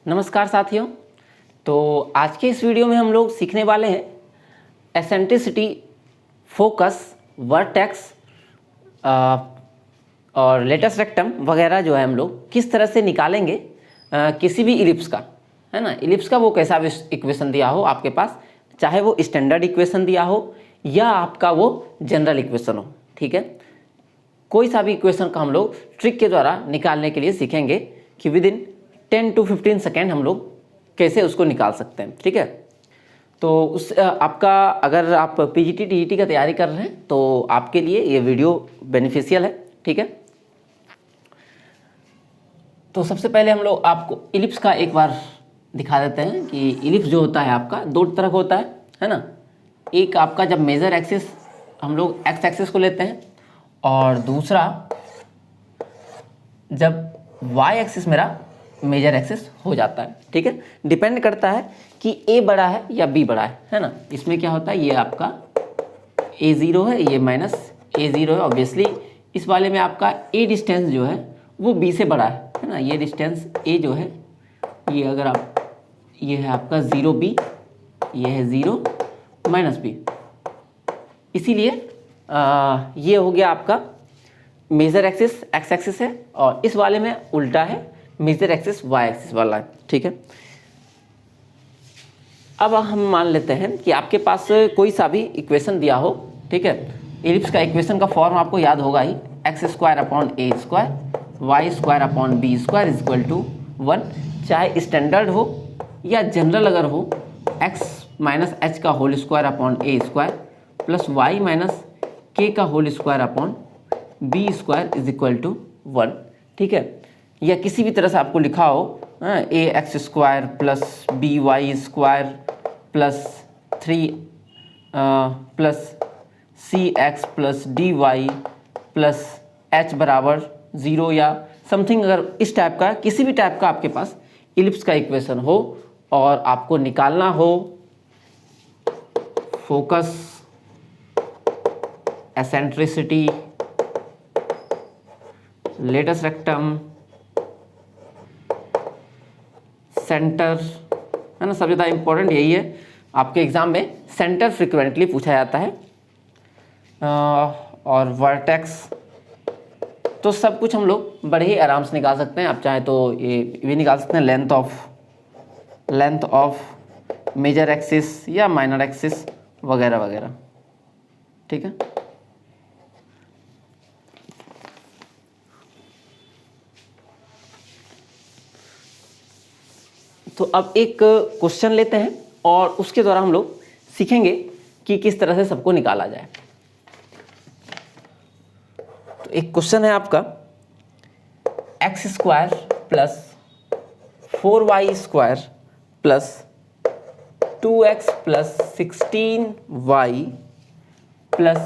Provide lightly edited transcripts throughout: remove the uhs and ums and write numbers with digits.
नमस्कार साथियों। तो आज के इस वीडियो में हम लोग सीखने वाले हैं एसेंट्रिसिटी, फोकस, वर्टेक्स और लेटस रेक्टम वगैरह जो है हम लोग किस तरह से निकालेंगे किसी भी इलिप्स का, है ना। इलिप्स का वो कैसा इक्वेशन दिया हो आपके पास, चाहे वो स्टैंडर्ड इक्वेशन दिया हो या आपका वो जनरल इक्वेशन हो, ठीक है। कोई सा भी इक्वेशन का हम लोग ट्रिक के द्वारा निकालने के लिए सीखेंगे कि विद इन 10 to 15 सेकेंड हम लोग कैसे उसको निकाल सकते हैं, ठीक है। तो उस आपका अगर आप पीजीटी टीजीटी का तैयारी कर रहे हैं तो आपके लिए ये वीडियो बेनिफिशियल है, ठीक है। तो सबसे पहले हम लोग आपको इलिप्स का एक बार दिखा देते हैं कि इलिप्स जो होता है आपका दो तरह का होता है ना। एक आपका जब मेजर एक्सिस हम लोग एक्स एक्सिस को लेते हैं और दूसरा जब वाई एक्सिस मेरा मेजर एक्सिस हो जाता है, ठीक है। डिपेंड करता है कि ए बड़ा है या बी बड़ा है ना। इसमें क्या होता है, ये आपका A0 है, ये माइनस A0 है। ऑब्वियसली इस वाले में आपका ए डिस्टेंस जो है वो बी से बड़ा है ना। ये डिस्टेंस ए जो है ये अगर आप, ये है आपका 0B, ये है 0 माइनस बी, इसीलिए ये हो गया आपका मेजर एक्सिस एक्स एक्सिस है और इस वाले में उल्टा है, मेजर एक्सिस वाई एक्सिस वाला है, ठीक है। अब हम मान लेते हैं कि आपके पास कोई सा भी इक्वेशन दिया हो, ठीक है। इलिप्स का इक्वेशन का फॉर्म आपको याद होगा ही, x square upon a square y square upon b square is equal to 1। चाहे स्टैंडर्ड हो या जनरल अगर हो, एक्स माइनस एच का whole square upon a square plus y minus k का whole square upon b square is equal to 1, ठीक है। या किसी भी तरह से आपको लिखा हो a x square plus b y square plus 3 plus c x plus d y plus h बराबर 0 या समथिंग, अगर इस टाइप का किसी भी टाइप का आपके पास इलिप्स का इक्वेशन हो और आपको निकालना हो focus, eccentricity, latus rectum, centre, है ना। सबसे ज़्यादा इंपॉर्टेंट यही है, आपके एग्जाम में सेंटर फ्रिक्वेंटली पूछा जाता है और वर्टेक्स। तो सब कुछ हम लोग बड़े ही आराम से निकाल सकते हैं। आप चाहे तो ये भी निकाल सकते हैं, लेंथ ऑफ मेजर एक्सिस या माइनर एक्सिस वगैरह वगैरह, ठीक है। तो अब एक क्वेश्चन लेते हैं और उसके द्वारा हम लोग सीखेंगे कि किस तरह से सबको निकाला जाए। तो एक क्वेश्चन है आपका, x square plus 4y square plus 2x plus 16y plus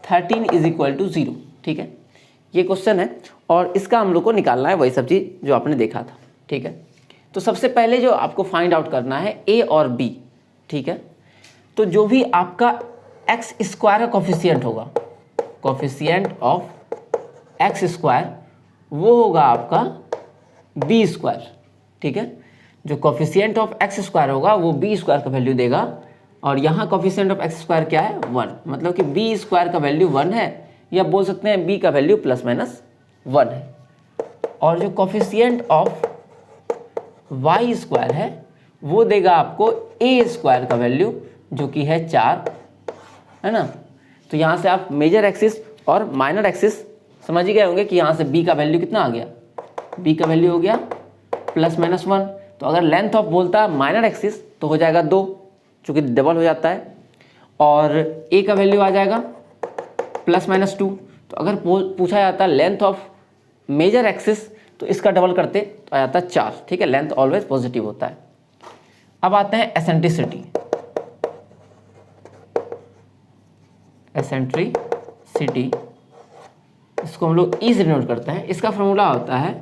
13 is equal to 0, ठीक है। ये क्वेश्चन है और इसका हम लोग को निकालना है वही सब चीज़ जो आपने देखा था, ठीक है। तो सबसे पहले जो आपको फाइंड आउट करना है ए और बी, ठीक है। तो जो भी आपका एक्स स्क्वायर का कोफिशिएंट होगा, कोफिशिएंट ऑफ एक्स स्क्वायर, वो होगा आपका बी स्क्वायर, ठीक है। जो कोफिशिएंट ऑफ एक्स स्क्वायर होगा वो बी स्क्वायर का वैल्यू देगा और यहाँ कोफिशिएंट ऑफ एक्स स्क्वायर क्या है, 1। मतलब कि बी स्क्वायर का वैल्यू 1 है, या बोल सकते हैं बी का वैल्यू प्लस माइनस 1 है। और जो कोफिशिएंट ऑफ वाई स्क्वायर है वो देगा आपको ए स्क्वायर का वैल्यू जो कि है 4, है ना। तो यहाँ से आप मेजर एक्सिस और माइनर एक्सिस समझ ही गए होंगे कि यहाँ से बी का वैल्यू कितना आ गया, बी का वैल्यू हो गया प्लस माइनस 1। तो अगर लेंथ ऑफ बोलता माइनर एक्सिस तो हो जाएगा 2, चूँकि डबल हो जाता है, और ए का वैल्यू आ जाएगा प्लस माइनस 2। तो अगर पूछा जाता लेंथ ऑफ मेजर एक्सिस तो इसका डबल करते तो आ जाता है 4, ठीक है। लेंथ ऑलवेज पॉजिटिव होता है। अब आते हैं एसेंट्रिसिटी। एसेंट्रिसिटी इसको हम लोग ई से डिनोट करते हैं। इसका फॉर्मूला होता है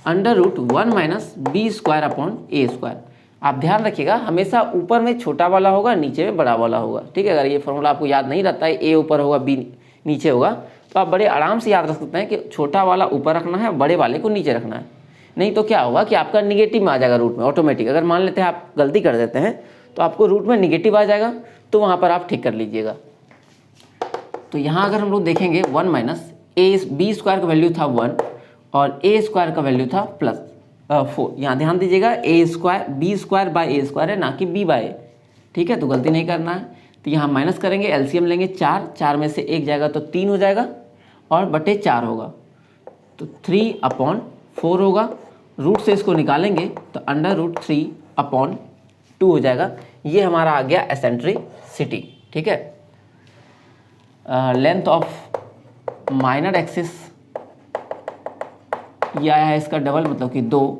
√1 minus B square upon a square. आप ध्यान रखिएगा, हमेशा ऊपर में छोटा वाला होगा, नीचे में बड़ा वाला होगा, ठीक है। अगर ये फॉर्मूला आपको याद नहीं रहता है, ए ऊपर होगा बी नीचे होगा, तो आप बड़े आराम से याद रख सकते हैं कि छोटा वाला ऊपर रखना है, बड़े वाले को नीचे रखना है। नहीं तो क्या होगा कि आपका निगेटिव में आ जाएगा रूट में ऑटोमेटिक। अगर मान लेते हैं आप गलती कर देते हैं तो आपको रूट में निगेटिव आ जाएगा, तो वहाँ पर आप ठीक कर लीजिएगा। तो यहाँ अगर हम लोग देखेंगे 1 माइनस ए बी स्क्वायर का वैल्यू था 1 और ए स्क्वायर का वैल्यू था प्लस 4। यहाँ ध्यान दीजिएगा a square b square by a square है, ना कि बी बाय ए, ठीक है, तो गलती नहीं करना है। तो यहाँ माइनस करेंगे, एलसीएम लेंगे 4 में से 1 जाएगा तो 3 हो जाएगा और बटे 4 होगा, तो 3/4 होगा। रूट से इसको निकालेंगे तो √3/2 हो जाएगा। ये हमारा आ गया एसेंट्रिसिटी, ठीक है। लेंथ ऑफ माइनर एक्सिस ये आया है इसका डबल, मतलब कि 2।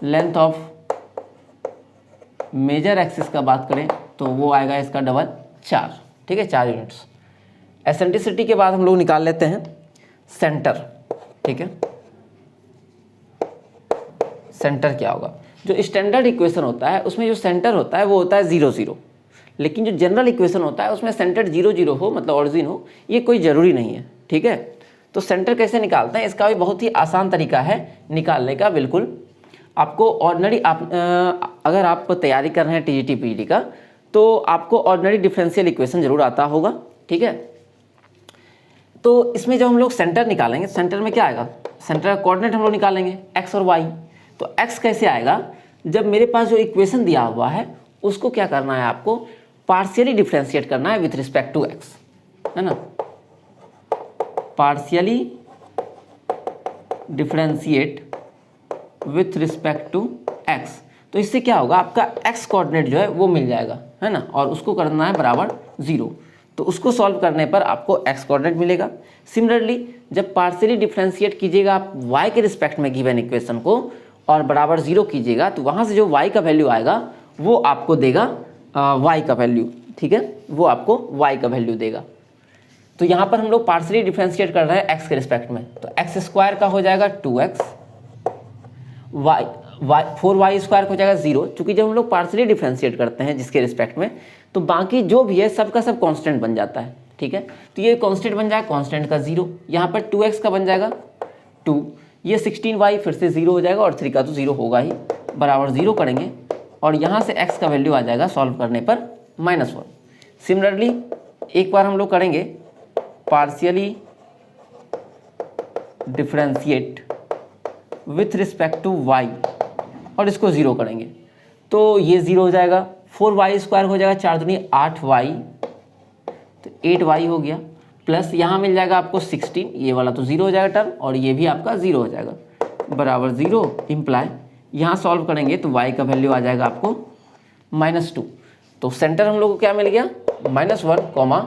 लेंथ ऑफ मेजर एक्सिस का बात करें तो वो आएगा इसका डबल 4, ठीक है, 4 यूनिट्स। एसेंट्रिसिटी के बाद हम लोग निकाल लेते हैं सेंटर, ठीक है। सेंटर क्या होगा, जो स्टैंडर्ड इक्वेशन होता है उसमें जो सेंटर होता है वो होता है 0 0, लेकिन जो जनरल इक्वेशन होता है उसमें सेंटर 0 0 हो, मतलब ऑरिजिन हो, ये कोई ज़रूरी नहीं है, ठीक है। तो सेंटर कैसे निकालते हैं, इसका भी बहुत ही आसान तरीका है निकालने का। बिल्कुल आपको ऑर्डिनरी अगर आप तैयारी कर रहे हैं टीजीटी पीजी का तो आपको ऑर्डिनरी डिफरेंशियल इक्वेशन जरूर आता होगा, ठीक है। तो इसमें जब हम लोग सेंटर निकालेंगे, सेंटर में क्या आएगा, सेंटर का कोऑर्डिनेट हम लोग निकालेंगे x और y। तो x कैसे आएगा, जब मेरे पास जो इक्वेशन दिया हुआ है उसको क्या करना है, आपको पार्शियली डिफरेंशिएट करना है विथ रिस्पेक्ट टू x, है ना। Partially differentiate with respect to x। तो इससे क्या होगा, आपका x कोऑर्डिनेट जो है वो मिल जाएगा, है ना, और उसको करना है बराबर 0। तो उसको सॉल्व करने पर आपको x कोऑर्डिनेट मिलेगा। सिमिलरली जब पार्शियली डिफरेंशिएट कीजिएगा आप y के रिस्पेक्ट में गिवन इक्वेशन को और बराबर 0 कीजिएगा, तो वहाँ से जो y का वैल्यू आएगा वो आपको देगा y का वैल्यू, ठीक है, वो आपको y का वैल्यू देगा। तो यहाँ पर हम लोग पार्शियली डिफरेंशिएट कर रहे हैं x के रिस्पेक्ट में, तो x स्क्वायर का हो जाएगा 2x, 4y स्क्वायर हो जाएगा 0। चूँकि जब हम लोग पार्शियली डिफरेंशिएट करते हैं जिसके रिस्पेक्ट में, तो बाकी जो भी है सब का सब कांस्टेंट बन जाता है, ठीक है। तो ये कांस्टेंट बन जाएगा, कांस्टेंट का 0, यहाँ पर 2x का बन जाएगा 2, ये 16y फिर से 0 हो जाएगा और 3 का तो 0 होगा ही, बराबर 0 करेंगे और यहाँ से x का वैल्यू आ जाएगा सॉल्व करने पर -1। सिमिलरली एक बार हम लोग करेंगे partially differentiate with respect to y और इसको 0 करेंगे तो ये 0 हो जाएगा, 4y स्क्वायर हो जाएगा 4 दूनी 8y, तो 8y हो गया, प्लस यहाँ मिल जाएगा आपको 16, ये वाला तो 0 हो जाएगा टर्म और ये भी आपका 0 हो जाएगा, बराबर 0 इम्प्लाई यहाँ सॉल्व करेंगे तो y का वैल्यू आ जाएगा आपको -2। तो सेंटर हम लोग को क्या मिल गया, -1,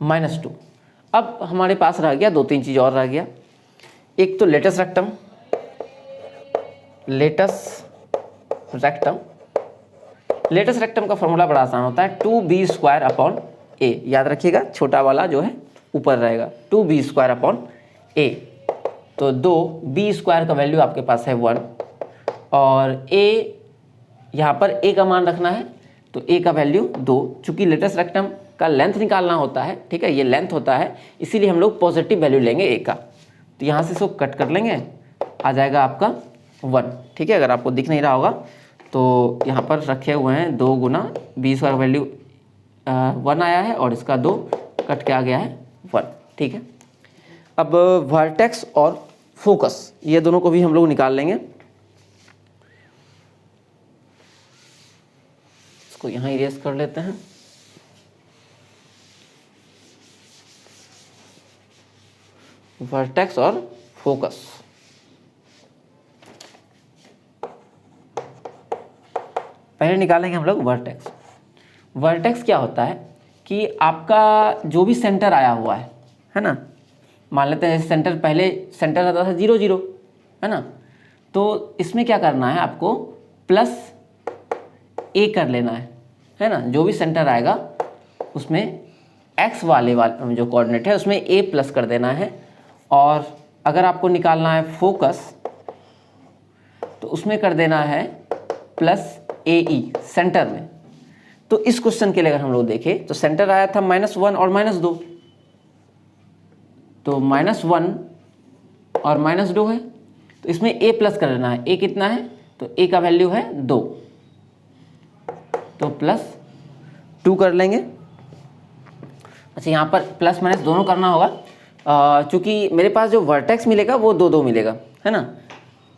-2। अब हमारे पास रह गया 2-3 चीज़ और रह गया। एक तो लेटस रेक्टम, लेटस रेक्टम का फॉर्मूला बड़ा आसान होता है, 2b²/a। याद रखिएगा, छोटा वाला जो है ऊपर रहेगा, 2b²/a। तो 2b² का वैल्यू आपके पास है 1 और a यहाँ पर a का मान रखना है, तो a का वैल्यू 2। चूँकि लेटस रेक्टम का लेंथ निकालना होता है, ठीक है, ये लेंथ होता है, इसीलिए हम लोग पॉजिटिव वैल्यू लेंगे a का। तो यहाँ से इसको कट कर लेंगे, आ जाएगा आपका 1, ठीक है। अगर आपको दिख नहीं रहा होगा तो यहाँ पर रखे हुए हैं 2 गुना b² वैल्यू 1 आया है और इसका 2 कट के आ गया है 1, ठीक है। अब वर्टेक्स और फोकस ये दोनों को भी हम लोग निकाल लेंगे। इसको यहाँ इरेज कर लेते हैं। वर्टेक्स और फोकस, पहले निकालेंगे हम लोग वर्टेक्स। वर्टेक्स क्या होता है कि आपका जो भी सेंटर आया हुआ है ना, मान लेते हैं सेंटर, पहले सेंटर आता था 0 0, है ना, तो इसमें क्या करना है आपको +a कर लेना है ना। जो भी सेंटर आएगा उसमें x वाले जो कोऑर्डिनेट है उसमें a प्लस कर देना है। और अगर आपको निकालना है फोकस तो उसमें कर देना है +ae सेंटर में। तो इस क्वेश्चन के लिए अगर हम लोग देखें तो सेंटर आया था -1 और -2, तो -1 और -2 है, तो इसमें ए प्लस कर लेना है। ए कितना है, तो ए का वैल्यू है 2, तो +2 कर लेंगे। अच्छा, यहाँ पर प्लस माइनस दोनों करना होगा, चूँकि मेरे पास जो वर्टेक्स मिलेगा वो 2 मिलेगा, है ना।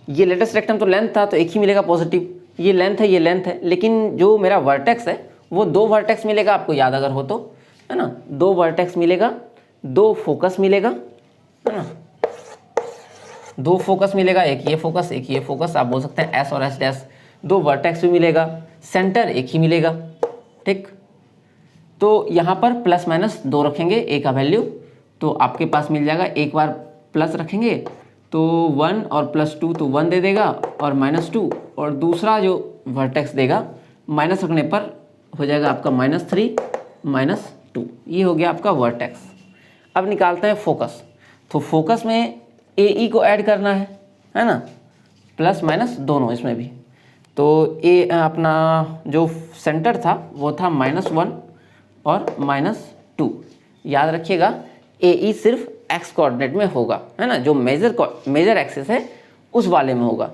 ये लेटेस्ट रेक्टम तो लेंथ था तो एक ही मिलेगा पॉजिटिव, ये लेंथ है, ये लेंथ है, लेकिन जो मेरा वर्टेक्स है वो 2 वर्टेक्स मिलेगा, आपको याद अगर हो तो, है ना। 2 वर्टेक्स मिलेगा, 2 फोकस मिलेगा, है ना। 2 फोकस मिलेगा, एक ये फोकस एक ये फोकस, आप बोल सकते हैं एस और एस डैश। 2 वर्टेक्स भी मिलेगा, सेंटर एक ही मिलेगा, ठीक। तो यहाँ पर प्लस माइनस 2 रखेंगे ए का वैल्यू, तो आपके पास मिल जाएगा, एक बार प्लस रखेंगे तो 1 और +2 तो 1 दे देगा और -2, और दूसरा जो वर्टेक्स देगा माइनस रखने पर हो जाएगा आपका -3 -2, ये हो गया आपका वर्टेक्स। अब निकालते हैं फोकस। तो फोकस में ए को ऐड करना है ना, प्लस माइनस दोनों इसमें भी। तो ए अपना जो सेंटर था वो था -1 और -2। याद रखिएगा ए सिर्फ एक्स कोऑर्डिनेट में होगा, है ना, जो मेजर एक्सिस है उस वाले में होगा।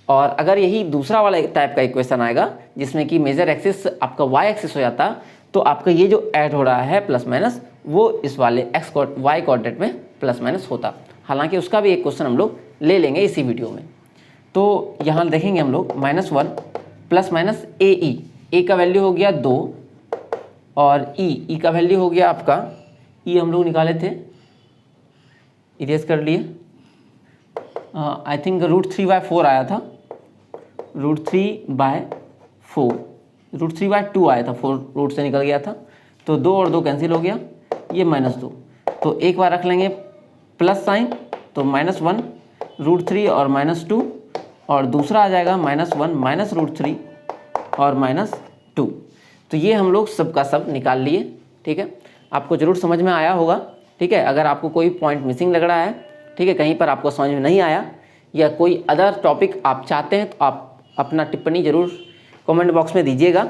और अगर यही दूसरा वाला टाइप का इक्वेशन आएगा जिसमें कि मेजर एक्सिस आपका वाई एक्सिस हो जाता, तो आपका ये जो ऐड हो रहा है प्लस माइनस वो इस वाले वाई कोऑर्डिनेट में प्लस माइनस होता। हालांकि उसका भी एक क्वेश्चन हम लोग ले लेंगे इसी वीडियो में। तो यहाँ देखेंगे हम लोग -1 प्लस माइनस ए का वैल्यू हो गया 2 और ई का वैल्यू हो गया आपका, ई हम लोग निकाले थे, इरेज कर लिए, आई थिंक √3/4 आया था, √3/4, √3/2 आया था, 4 रूट से निकल गया था, तो 2 और 2 कैंसिल हो गया, ये -2। तो एक बार रख लेंगे प्लस साइन, तो -1 √3 और -2, और दूसरा आ जाएगा -1 -√3 और -2। तो ये हम लोग सब का सब निकाल लिए, ठीक है। आपको ज़रूर समझ में आया होगा, ठीक है। अगर आपको कोई पॉइंट मिसिंग लग रहा है, ठीक है, कहीं पर आपको समझ में नहीं आया या कोई अदर टॉपिक आप चाहते हैं, तो आप अपना टिप्पणी ज़रूर कमेंट बॉक्स में दीजिएगा।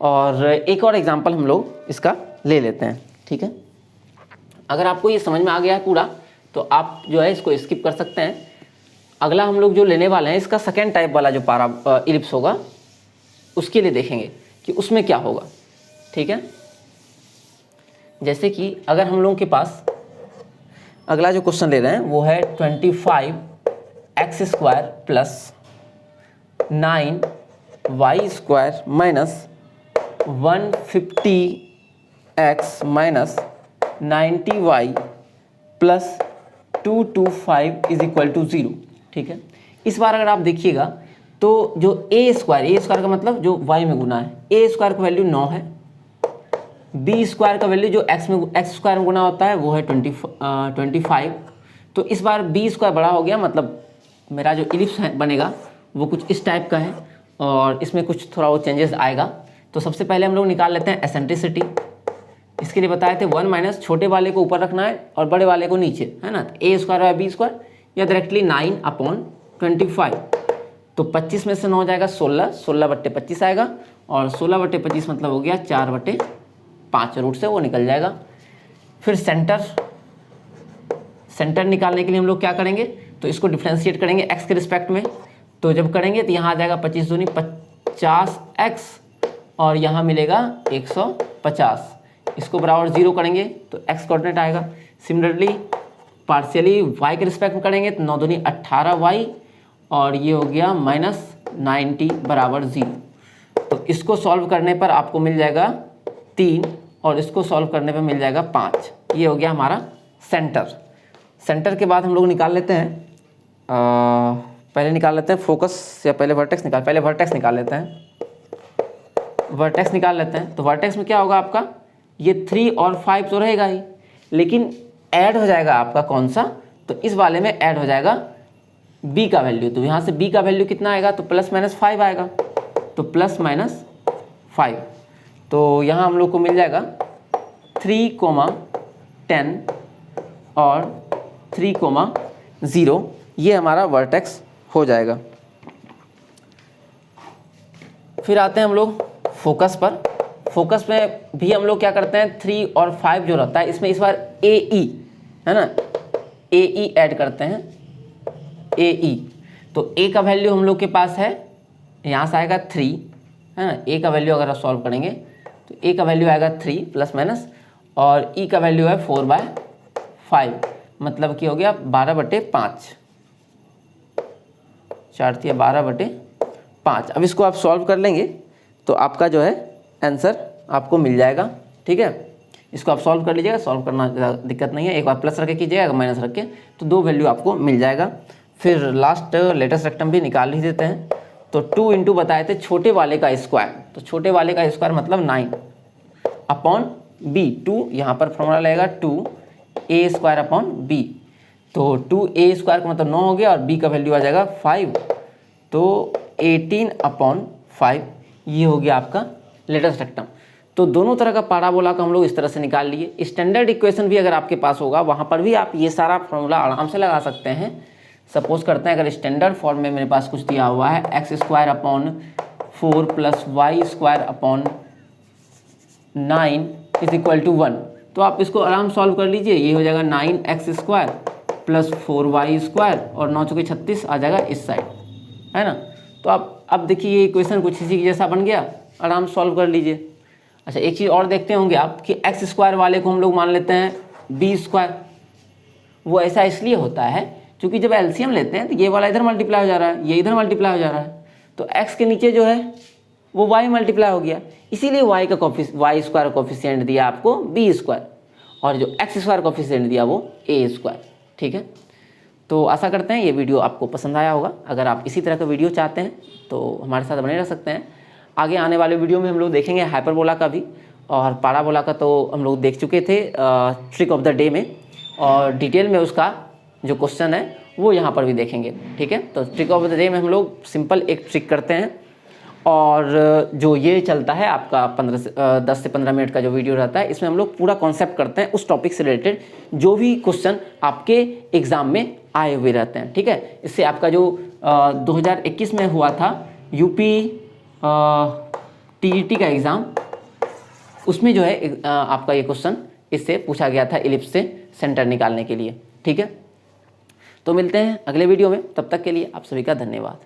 और एक और एग्जांपल हम लोग इसका ले लेते हैं, ठीक है। अगर आपको ये समझ में आ गया है पूरा, तो आप जो है इसको स्किप कर सकते हैं। अगला हम लोग जो लेने वाले हैं, इसका सेकेंड टाइप वाला जो इलिप्स होगा उसके लिए देखेंगे कि उसमें क्या होगा, ठीक है। जैसे कि अगर हम लोगों के पास अगला जो क्वेश्चन ले रहे हैं वो है 25x² + 9y² - 150x - 90y + 225 = 0, ठीक है। इस बार अगर आप देखिएगा तो जो a² का मतलब जो y में गुना है, a² का वैल्यू 9 है, b² का वैल्यू जो x² में गुना होता है वो है 25। तो इस बार b² बड़ा हो गया, मतलब मेरा जो इलिप्स बनेगा वो कुछ इस टाइप का है और इसमें कुछ थोड़ा वो चेंजेस आएगा। तो सबसे पहले हम लोग निकाल लेते हैं एसेंट्रिसिटी। इसके लिए बताए थे 1 - छोटे वाले को ऊपर रखना है और बड़े वाले को नीचे, है ना। a² या b² या डायरेक्टली 9/25। तो 25 में से 9 जाएगा 16, 16/25 आएगा, और 16/25 मतलब हो गया 4/5, रूट से वो निकल जाएगा। फिर सेंटर निकालने के लिए हम लोग क्या करेंगे, तो इसको डिफ्रेंशिएट करेंगे x के रिस्पेक्ट में। तो जब करेंगे तो यहाँ आ जाएगा 25 दूनी 50x और यहाँ मिलेगा 150। इसको बराबर 0 करेंगे तो x कोऑर्डिनेट आएगा। सिमिलरली पार्शियली y के रिस्पेक्ट में करेंगे तो 9 दूनी 18y और ये हो गया -90 बराबर 0। तो इसको सॉल्व करने पर आपको मिल जाएगा 3 और इसको सॉल्व करने पर मिल जाएगा 5। ये हो गया हमारा सेंटर के बाद हम लोग निकाल लेते हैं, पहले निकाल लेते हैं फोकस या पहले वर्टेक्स निकाल लेते हैं। वर्टेक्स निकाल लेते हैं तो वर्टेक्स में क्या होगा आपका, ये 3 और 5 तो रहेगा ही, लेकिन ऐड हो जाएगा आपका कौन सा, तो इस वाले में ऐड हो जाएगा b का वैल्यू। तो यहाँ से b का वैल्यू कितना आएगा, तो +-5 आएगा, तो +-5। तो यहाँ हम लोग को मिल जाएगा 3, 10 और 3, 0, ये हमारा वर्टेक्स हो जाएगा। फिर आते हैं हम लोग फोकस पर। फोकस में भी हम लोग क्या करते हैं, 3 और 5 जो रहता है इसमें इस बार AE, है ना, AE ऐड करते हैं। ए ई, तो ए का वैल्यू हम लोग के पास है, यहाँ से आएगा 3 है ना। ए का वैल्यू अगर आप सॉल्व करेंगे तो ए का वैल्यू आएगा 3 प्लस माइनस, और ई का वैल्यू है 4/5, मतलब कि हो गया 12/5, 4 12/5। अब इसको आप सॉल्व कर लेंगे तो आपका जो है आंसर आपको मिल जाएगा, ठीक है। इसको आप सॉल्व कर लीजिएगा, सॉल्व करना दिक्कत नहीं है, एक बार प्लस रख के कीजिएगा, अगर माइनस रख के तो 2 वैल्यू आपको मिल जाएगा। फिर लास्ट लेटेस्ट रेक्टम भी निकाल ही देते हैं। तो 2 इंटू बताए थे छोटे वाले का स्क्वायर, तो छोटे वाले का स्क्वायर मतलब 9 अपॉन बी, 2 यहाँ पर फॉर्मूला लगेगा 2a² अपॉन बी, तो 2a² का मतलब 9 हो गया, और b का वैल्यू आ जाएगा 5, तो 18/5 ये हो गया आपका लेटेस्ट रेक्टम। तो दोनों तरह का पाराबोला का हम लोग इस तरह से निकाल लिए। स्टैंडर्ड इक्वेशन भी अगर आपके पास होगा वहाँ पर भी आप ये सारा फॉर्मूला आराम से लगा सकते हैं। सपोज करते हैं अगर स्टैंडर्ड फॉर्म में मेरे पास कुछ दिया हुआ है x² upon 4 plus y² upon 9 is equal to 1, तो आप इसको आराम सॉल्व कर लीजिए। ये हो जाएगा 9x² प्लस 4y² और 9 चौके 36 आ जाएगा इस साइड, है ना। तो आप अब देखिए ये इक्वेशन कुछ इसी जैसा बन गया, आराम सॉल्व कर लीजिए। अच्छा, एक चीज़ और देखते होंगे आप कि x² वाले को हम लोग मान लेते हैं b²। वो ऐसा इसलिए होता है क्योंकि जब एलसीएम लेते हैं तो ये वाला इधर मल्टीप्लाई हो जा रहा है, ये इधर मल्टीप्लाई हो जा रहा है, तो x के नीचे जो है वो y मल्टीप्लाई हो गया, इसीलिए y का कोफिशिएंट दिया आपको b², और जो x² कोफिशिएंट दिया वो a², ठीक है। तो आशा करते हैं ये वीडियो आपको पसंद आया होगा। अगर आप इसी तरह का वीडियो चाहते हैं तो हमारे साथ बने रह सकते हैं। आगे आने वाले वीडियो में हम लोग देखेंगे हाइपरबोला का भी, और पाराबोला का तो हम लोग देख चुके थे ट्रिक ऑफ द डे में, और डिटेल में उसका जो क्वेश्चन है वो यहाँ पर भी देखेंगे, ठीक है। तो ट्रिक ऑफ द डे में हम लोग सिंपल एक ट्रिक करते हैं, और जो ये चलता है आपका 10 से 15 मिनट का जो वीडियो रहता है, इसमें हम लोग पूरा कॉन्सेप्ट करते हैं उस टॉपिक से रिलेटेड जो भी क्वेश्चन आपके एग्ज़ाम में आए हुए रहते हैं, ठीक है। इससे आपका जो 2021 में हुआ था यूपी टीईटी का एग्ज़ाम, उसमें जो है आपका ये क्वेश्चन इससे पूछा गया था इलिप्स से सेंटर निकालने के लिए, ठीक है। तो मिलते हैं अगले वीडियो में, तब तक के लिए आप सभी का धन्यवाद।